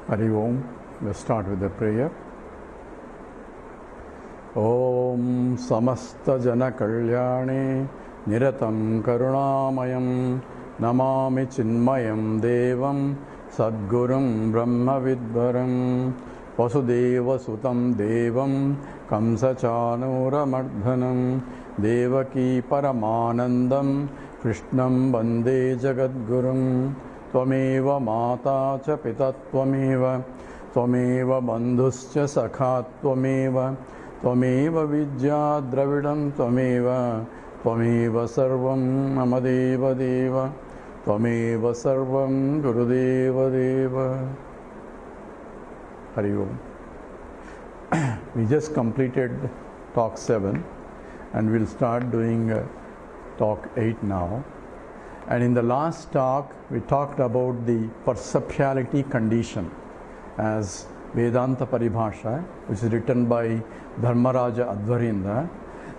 Hari Om. Let's start with the prayer. Om Samasta Jana Kalyane Niratam Karunamayam Namami Chinmayam Devam Sadgurum Brahma Vidvaram Vasudeva Sutam Devam Kamsachanura Mardhanam Devaki Paramanandam Krishnam Bande Jagadgurum Tvameva Mata Cha Pita Tvameva Tvameva Bandhuscha Sakha Tvameva Tvameva Vidya Dravidam Tvameva Tvameva Sarvam Amadeva Deva Tvameva Sarvam Gurudeva Deva. Hari Om. We just completed talk 7 and we'll start doing talk 8 now. And in the last talk, we talked about the perceptuality condition as Vedanta Paribhasha, which is written by Dharmaraja Advarinda.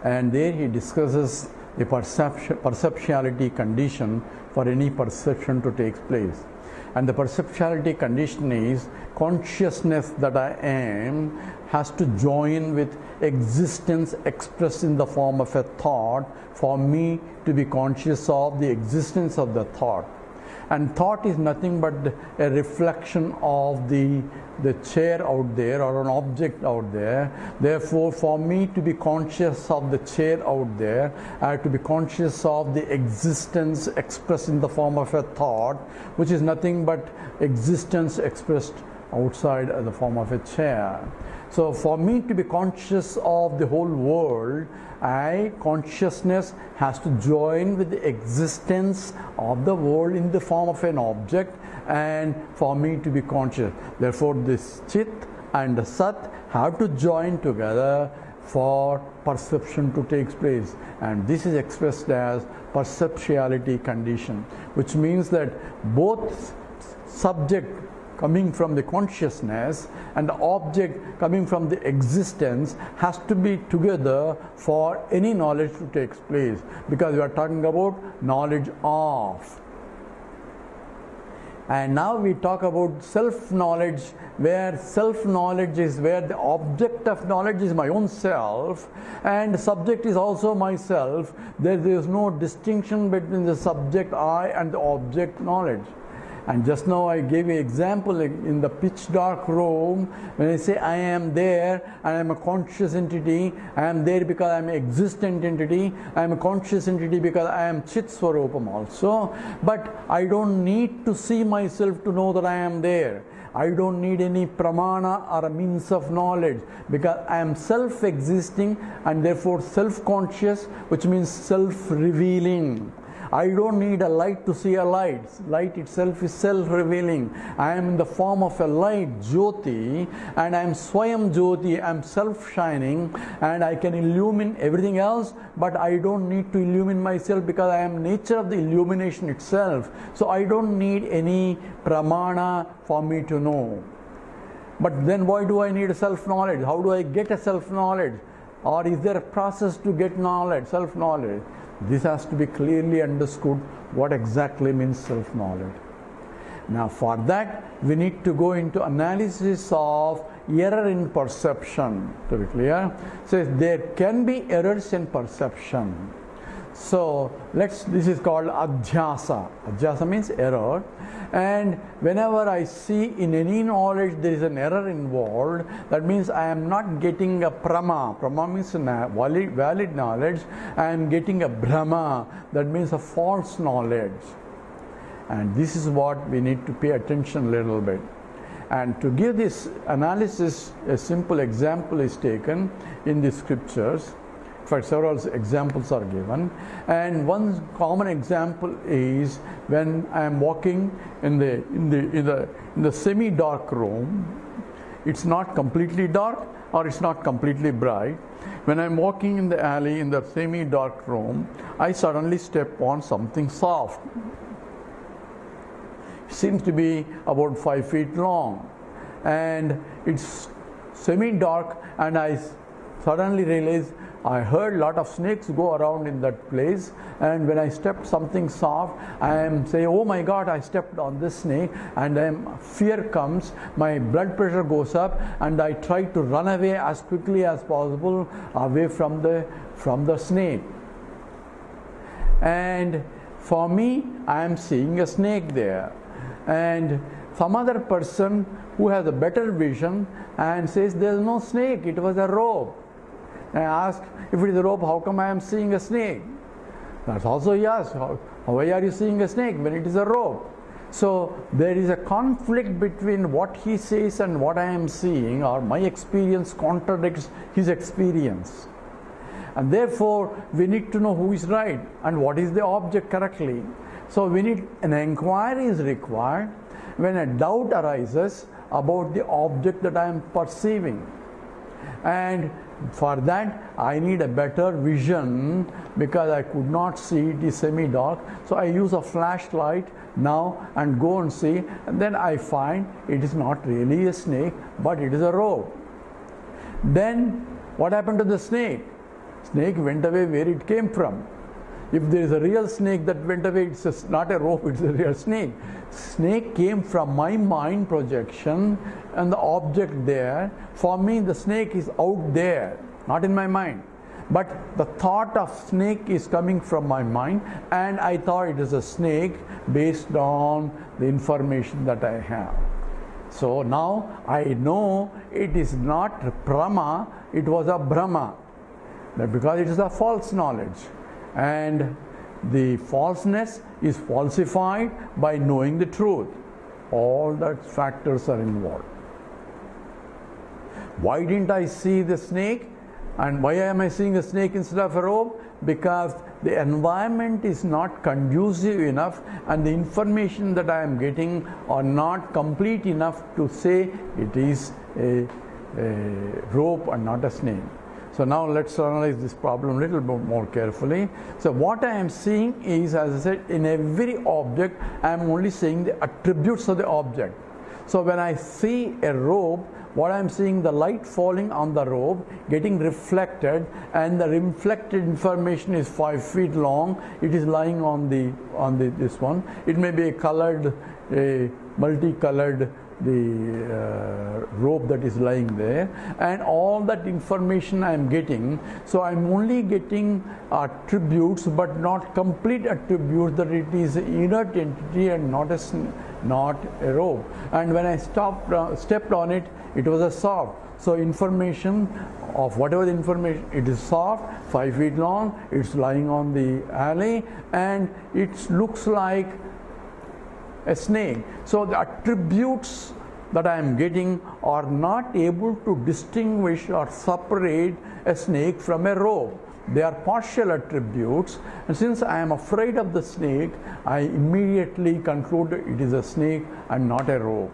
And there he discusses the perceptuality condition for any perception to take place. And the perceptuality condition is consciousness that I am has to join with existence expressed in the form of a thought for me to be conscious of the existence of the thought. And thought is nothing but a reflection of the chair out there or an object out there. Therefore, for me to be conscious of the chair out there, I have to be conscious of the existence expressed in the form of a thought, which is nothing but existence expressed outside the form of a chair. So for me to be conscious of the whole world, consciousness has to join with the existence of the world in the form of an object, and for me to be conscious. Therefore, this Chit and the Sat have to join together for perception to take place. And this is expressed as perceptuality condition, which means that both subject coming from the consciousness and the object coming from the existence has to be together for any knowledge to take place, because we are talking about knowledge of. And now we talk about self-knowledge, where self-knowledge is where the object of knowledge is my own self and the subject is also myself. There is no distinction between the subject I and the object knowledge. And just now I gave an example in the pitch dark room. When I say I am there, I am a conscious entity. I am there because I am an existent entity. I am a conscious entity because I am Chit Swarupam also. But I don't need to see myself to know that I am there. I don't need any pramana or a means of knowledge, because I am self-existing and therefore self-conscious, which means self-revealing. I don't need a light to see a light. Light itself is self-revealing. I am in the form of a light, Jyoti, and I am Swayam Jyoti. I am self-shining and I can illumine everything else, but I don't need to illumine myself because I am nature of the illumination itself. So I don't need any pramana for me to know. But then why do I need a self-knowledge? How do I get a self-knowledge? Or is there a process to get knowledge, self-knowledge? This has to be clearly understood what exactly means self-knowledge. Now for that, we need to go into analysis of error in perception, to be clear. So there can be errors in perception. So this is called adhyasa. Adhyasa means error. And whenever I see in any knowledge there is an error involved, that means I am not getting a prama. Prama means valid knowledge. I am getting a brahma. That means a false knowledge. And this is what we need to pay attention a little bit. And to give this analysis, a simple example is taken in the scriptures. In fact, several examples are given, and one common example is when I am walking in the semi-dark room. It's not completely dark or it's not completely bright. When I'm walking in the alley in the semi-dark room, I suddenly step on something soft. It seems to be about 5 feet long, and it's semi-dark, and I suddenly realize I heard a lot of snakes go around in that place, and when I stepped something soft, I am saying, oh my God, I stepped on this snake, and fear comes, my blood pressure goes up, and I try to run away as quickly as possible away from the snake. And for me, I am seeing a snake there. And some other person who has a better vision and says, there is no snake, it was a rope. And I ask, if it is a rope, how come I am seeing a snake? That's also yes. Why are you seeing a snake when it is a rope? So there is a conflict between what he says and what I am seeing, or my experience contradicts his experience. And therefore, we need to know who is right and what is the object correctly. So we need an inquiry is required when a doubt arises about the object that I am perceiving. And for that, I need a better vision because I could not see, it is semi-dark. So I use a flashlight now and go and see, and then I find it is not really a snake, but it is a rope. Then what happened to the snake? Snake went away where it came from. If there is a real snake that went away, it's not a rope, it's a real snake. Snake came from my mind projection and the object there. For me, the snake is out there, not in my mind. But the thought of snake is coming from my mind, and I thought it is a snake based on the information that I have. So now I know it is not Brahma, it was a Brahma. Because it is a false knowledge, and the falseness is falsified by knowing the truth. All that factors are involved. Why didn't I see the snake, and why am I seeing a snake instead of a rope? Because the environment is not conducive enough, and the information that I am getting are not complete enough to say it is a rope and not a snake. So now let's analyze this problem a little bit more carefully. So what I am seeing is, as I said, in every object, I am only seeing the attributes of the object. So when I see a rope, what I am seeing, the light falling on the rope, getting reflected, and the reflected information is 5 feet long. It is lying on this one. It may be a multicolored rope that is lying there, and all that information I am getting. So I am only getting attributes, but not complete attributes, that it is an inert entity and not a rope. And when I stepped on it, it was a soft. So information of whatever the information, it is soft, 5 feet long, it's lying on the alley, and it looks like a snake. So the attributes that I am getting are not able to distinguish or separate a snake from a rope. They are partial attributes, and since I am afraid of the snake, I immediately conclude it is a snake and not a rope.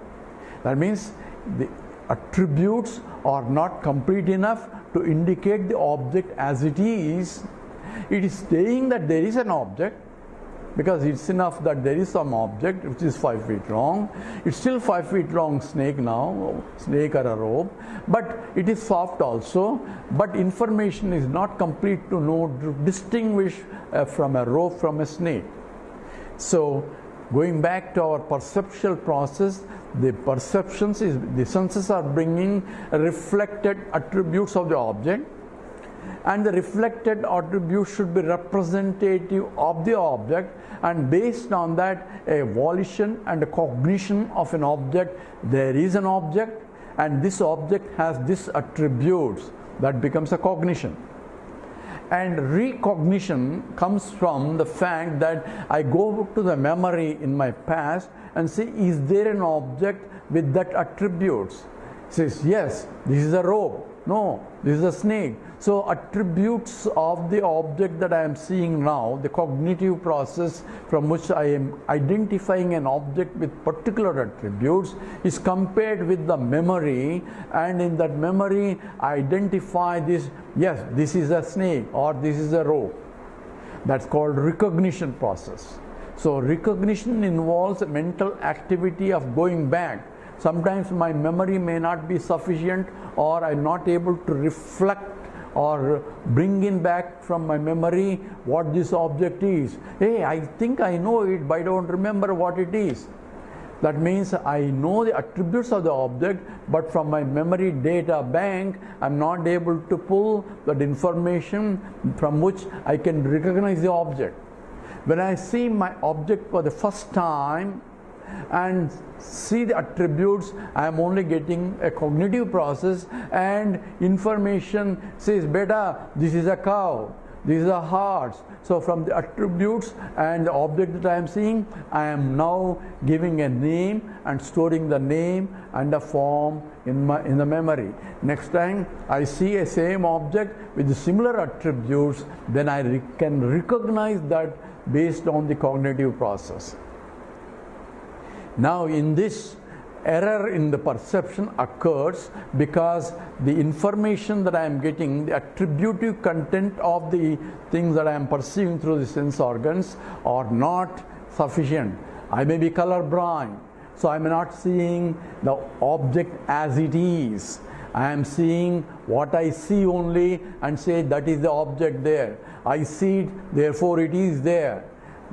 That means the attributes are not complete enough to indicate the object as it is. It is saying that there is an object, because it's enough that there is some object which is 5 feet long. It's still 5 feet long snake now, snake or a rope, but it is soft also, but information is not complete to distinguish from a rope from a snake. So going back to our perceptual process, the senses are bringing reflected attributes of the object, and the reflected attribute should be representative of the object, and based on that, a volition and a cognition of an object. There is an object, and this object has these attributes. That becomes a cognition. And recognition comes from the fact that I go to the memory in my past and see, is there an object with that attributes? It says, yes, this is a rope. No, this is a snake. So attributes of the object that I am seeing now, the cognitive process from which I am identifying an object with particular attributes, is compared with the memory, and in that memory I identify this, yes, this is a snake or this is a rope. That's called recognition process. So recognition involves a mental activity of going back. Sometimes my memory may not be sufficient, or I'm not able to reflect or bring in back from my memory what this object is. Hey, I think I know it, but I don't remember what it is. That means I know the attributes of the object, but from my memory data bank, I'm not able to pull that information from which I can recognize the object. When I see my object for the first time and see the attributes, I am only getting a cognitive process, and information says, beta, this is a cow, this is a horse. So from the attributes and the object that I am seeing, I am now giving a name and storing the name and the form in the memory. Next time I see a same object with similar attributes, then I can recognize that based on the cognitive process. Now in this, error in the perception occurs because the information that I am getting, the attributive content of the things that I am perceiving through the sense organs are not sufficient. I may be colorblind, so I am not seeing the object as it is. I am seeing what I see only and say that is the object there. I see it, therefore it is there.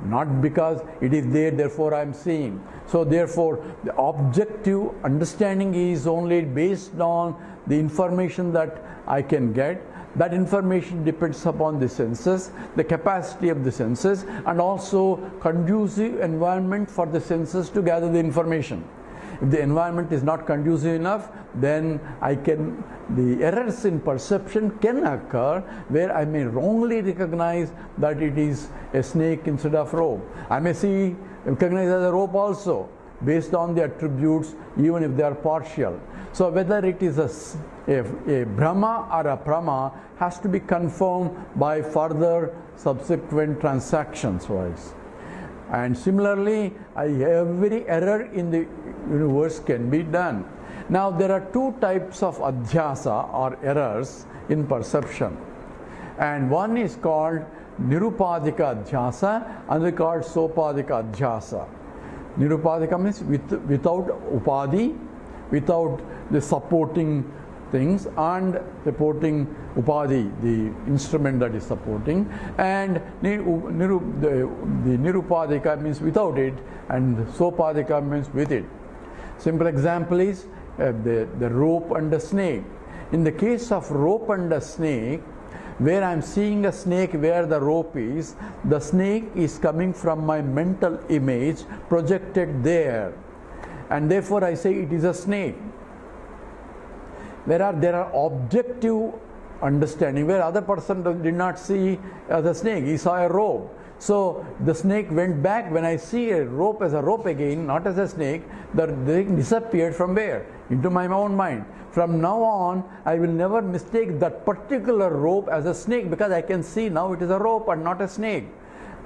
Not because it is there, therefore I am seeing. So therefore the objective understanding is only based on the information that I can get. That information depends upon the senses, the capacity of the senses, and also conducive environment for the senses to gather the information. If the environment is not conducive enough, then the errors in perception can occur where I may wrongly recognize that it is a snake instead of rope. I may recognize as a rope also based on the attributes, even if they are partial. So whether it is a Brahma or a Prama has to be confirmed by further subsequent transactions wise. And similarly, every error in the universe can be done. Now there are two types of adhyasa or errors in perception, and one is called nirupadika adhyasa and the called sopadika adhyasa. Nirupadika means without upadi, without the supporting things, and supporting upadi, the instrument that is supporting, and the nirupadika means without it, and sopadika means with it. Simple example is the rope and the snake. In the case of rope and the snake, where I am seeing a snake where the rope is, the snake is coming from my mental image projected there, and therefore I say it is a snake. There are objective understanding where other person did not see the snake, he saw a rope. So the snake went back. When I see a rope as a rope again, not as a snake, the thing disappeared from where? Into my own mind. From now on, I will never mistake that particular rope as a snake, because I can see now it is a rope and not a snake.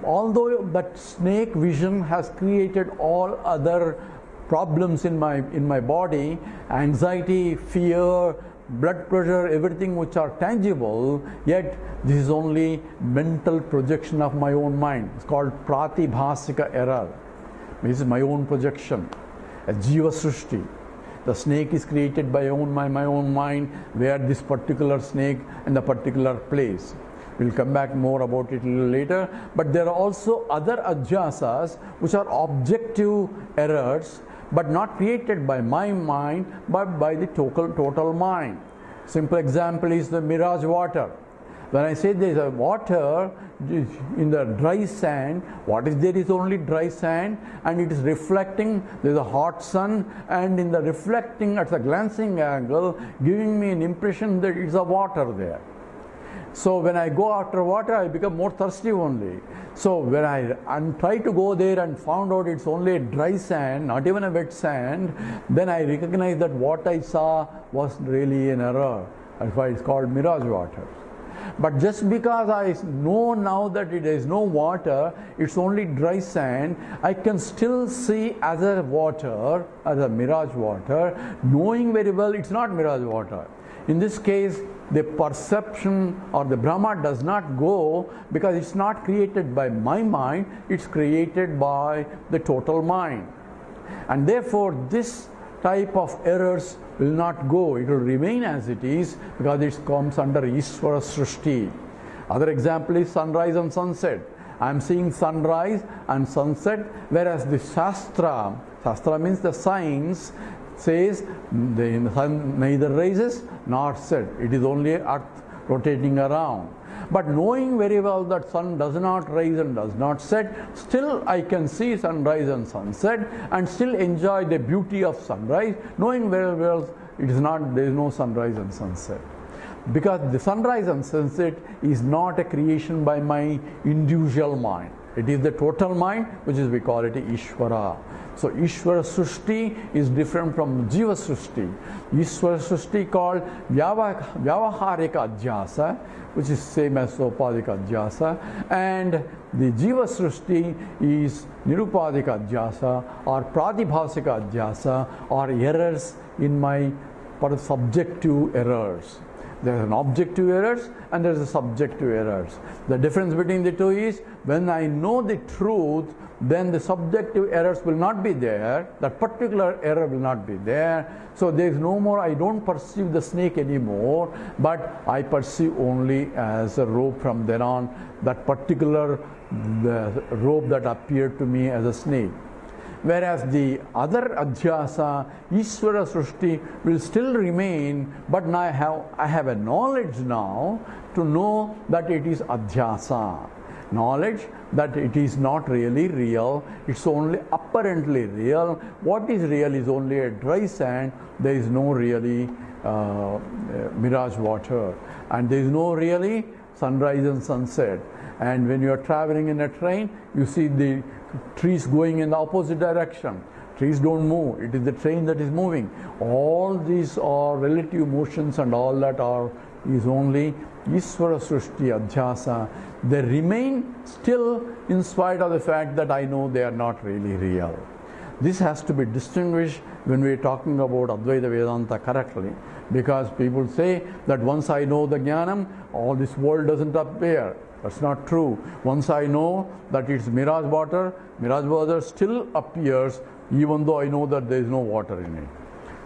Although that snake vision has created all other problems in my body, anxiety, fear, blood pressure, everything which are tangible, yet this is only mental projection of my own mind. It's called pratibhasika error. This is my own projection, a jiva srishti. The snake is created by my own mind, where this particular snake and the particular place. We'll come back more about it a little later. But there are also other adhyasas which are objective errors, but not created by my mind, but by the total mind. Simple example is the mirage water. When I say there is a water in the dry sand, what if there is only dry sand and it is reflecting, there is a hot sun, and in the reflecting at the glancing angle, giving me an impression that it is a water there. So when I go after water, I become more thirsty only. So when I try to go there and found out it's only a dry sand, not even a wet sand, then I recognize that what I saw was really an error. That's why it's called mirage water. But just because I know now that it is no water, it's only dry sand, I can still see as a water, as a mirage water, knowing very well it's not mirage water. In this case, the perception or the Brahma does not go, because it's not created by my mind, it's created by the total mind. And therefore this type of errors will not go. It will remain as it is because it comes under Ishvara Srishti. Other example is sunrise and sunset. I am seeing sunrise and sunset, whereas the Shastra means the science, says the sun neither rises nor sets. It is only earth rotating around. But knowing very well that sun does not rise and does not set, still I can see sunrise and sunset and still enjoy the beauty of sunrise, knowing very well it is not, there is no sunrise and sunset. Because the sunrise and sunset is not a creation by my individual mind. It is the total mind, which is, we call it Ishvara. So Ishvara Srishti is different from Jiva Srishti. Ishvara Srishti called Vyavaharika Adhyasa, which is same as Sopadika Adhyasa, and the Jiva Srishti is Nirupadika Adhyasa or Pratibhasika Adhyasa, or errors in my subjective errors. There is an objective errors and there is a subjective errors. The difference between the two is, when I know the truth, then the subjective errors will not be there. That particular error will not be there. So there is no more, I don't perceive the snake anymore, but I perceive only as a rope from then on, that particular rope that appeared to me as a snake. Whereas the other adhyasa, Ishvara Srishti, will still remain, but now I have a knowledge now to know that it is adhyasa. Knowledge that it is not really real, it's only apparently real. What is real is only a dry sand, there is no really mirage water, and there is no really sunrise and sunset. And when you are traveling in a train, you see the trees going in the opposite direction. Trees don't move, it is the train that is moving. All these are relative motions, and all that is only Ishvara Srishti Adhyasa. They remain still in spite of the fact that I know they are not really real. This has to be distinguished when we are talking about Advaita Vedanta correctly, because people say that once I know the Jnanam, all this world doesn't appear. That's not true. Once I know that it's mirage water still appears even though I know that there is no water in it.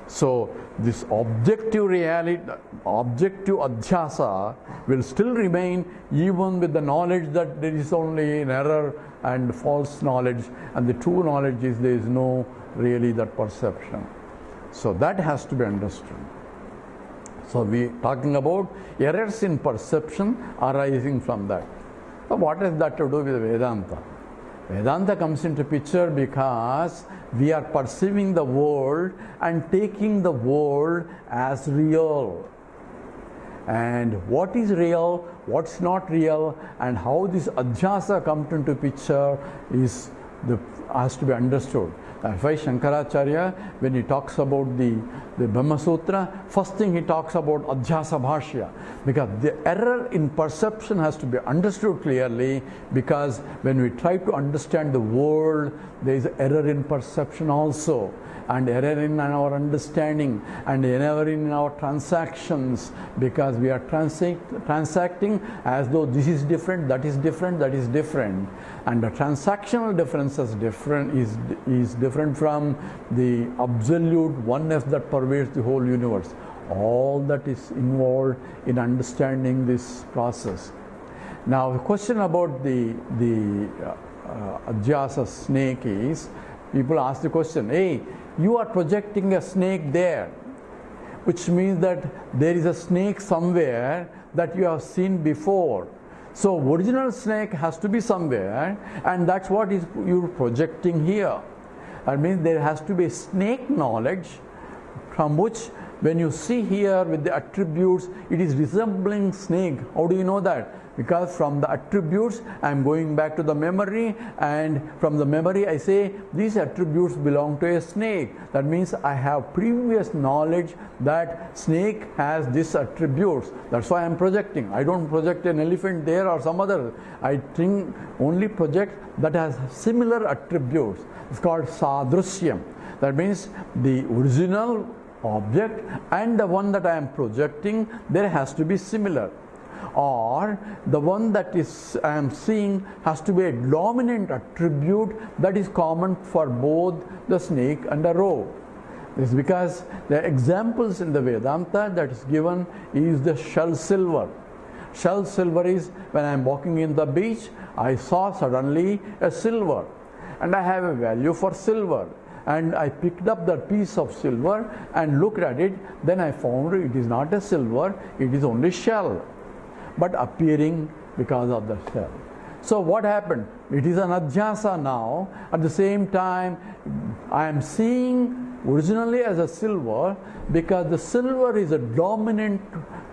So this objective reality, objective adhyasa will still remain even with the knowledge that there is only an error and false knowledge, and the true knowledge is there is no really that perception. So that has to be understood. So we are talking about errors in perception arising from that. So what has that to do with Vedanta? Vedanta comes into picture because we are perceiving the world and taking the world as real. And what is real, what's not real, and how this adhyasa comes into picture has to be understood. That's why Shankaracharya, when he talks about the Brahma Sutra, first thing he talks about Adhyasa Bhashya, because the error in perception has to be understood clearly, because when we try to understand the world, there is error in perception also, and error in our understanding, and error in our transactions, because we are transacting as though this is different, that is different, that is different, and the transactional difference is different from the absolute oneness that pervades the whole universe. All that is involved in understanding this process. Now, the question about the adhyasa snake is, people ask the question, hey, you are projecting a snake there, which means that there is a snake somewhere that you have seen before. So original snake has to be somewhere, and that's what you're projecting here. That means there has to be snake knowledge from which, when you see here with the attributes, it is resembling snake. How do you know that? Because from the attributes, I am going back to the memory, and from the memory I say these attributes belong to a snake. That means I have previous knowledge that snake has these attributes. That's why I am projecting. I don't project an elephant there or some other. I think only project that has similar attributes. It's called sadrusyam. That means the original object and the one that I am projecting, there has to be similar. Or the one that I am seeing has to be a dominant attribute that is common for both the snake and the roe. This is because the examples in the Vedanta that is given is the shell silver. Shell silver is when I am walking in the beach, I saw suddenly a silver and I have a value for silver. And I picked up that piece of silver and looked at it, then I found it is not a silver, it is only shell, but appearing because of the shell. So what happened? It is an adhyasa now. At the same time, I am seeing originally as a silver because the silver is a dominant,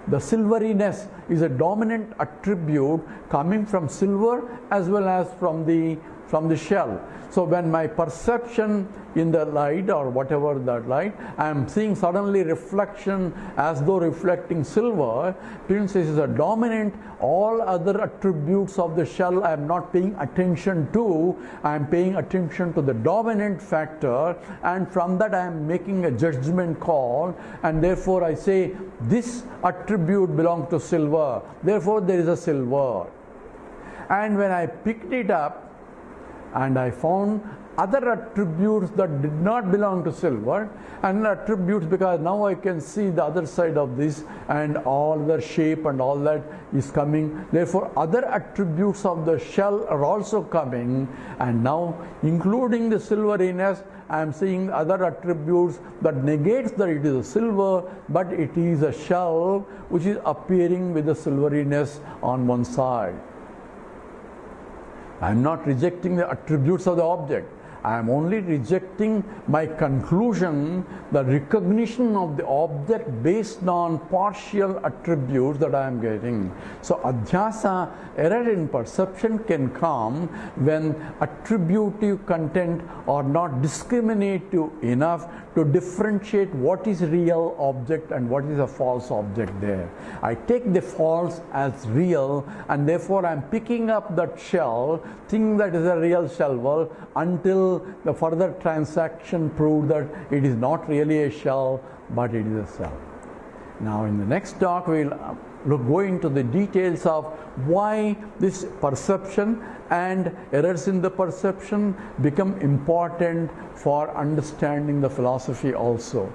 the silveriness is a dominant attribute coming from silver as well as from the shell. So when my perception in the light or whatever that light, I am seeing suddenly reflection as though reflecting silver, since this is a dominant, all other attributes of the shell I am not paying attention to, I am paying attention to the dominant factor, and from that I am making a judgment call, and therefore I say this attribute belongs to silver, therefore there is a silver. And when I picked it up, and I found other attributes that did not belong to silver, and attributes because now I can see the other side of this and all the shape and all that is coming. Therefore, other attributes of the shell are also coming, and now including the silveriness, I am seeing other attributes that negates that it is a silver, but it is a shell which is appearing with the silveriness on one side. I am not rejecting the attributes of the object. I am only rejecting my conclusion, the recognition of the object based on partial attributes that I am getting. So adhyasa, error in perception, can come when attributive content are not discriminative enough to differentiate what is real object and what is a false object there. I take the false as real, and therefore I am picking up that shell, thinking that is a real shell, until the further transaction proved that it is not really a shell, but it is a shell. Now in the next talk we will go into the details of why this perception and errors in the perception become important for understanding the philosophy also.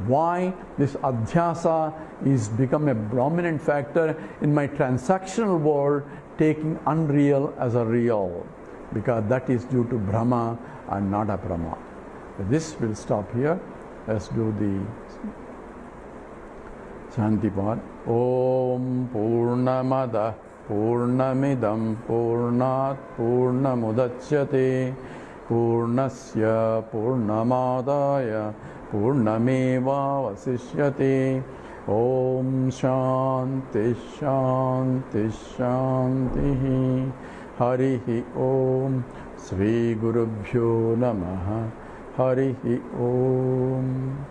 Why this adhyasa is become a prominent factor in my transactional world, taking unreal as a real, because that is due to Brahma and not a Brahma. This will stop here. Let's do the Shanti part. Om Purnamada Purnamidam Purnat Purnamudachyate Purnasya Purnamadaya Purnameva Vasishyate. Om Shanti Shanti Shanti. Harihi Om. Sri Gurubhyo Namaha. Harihi Om.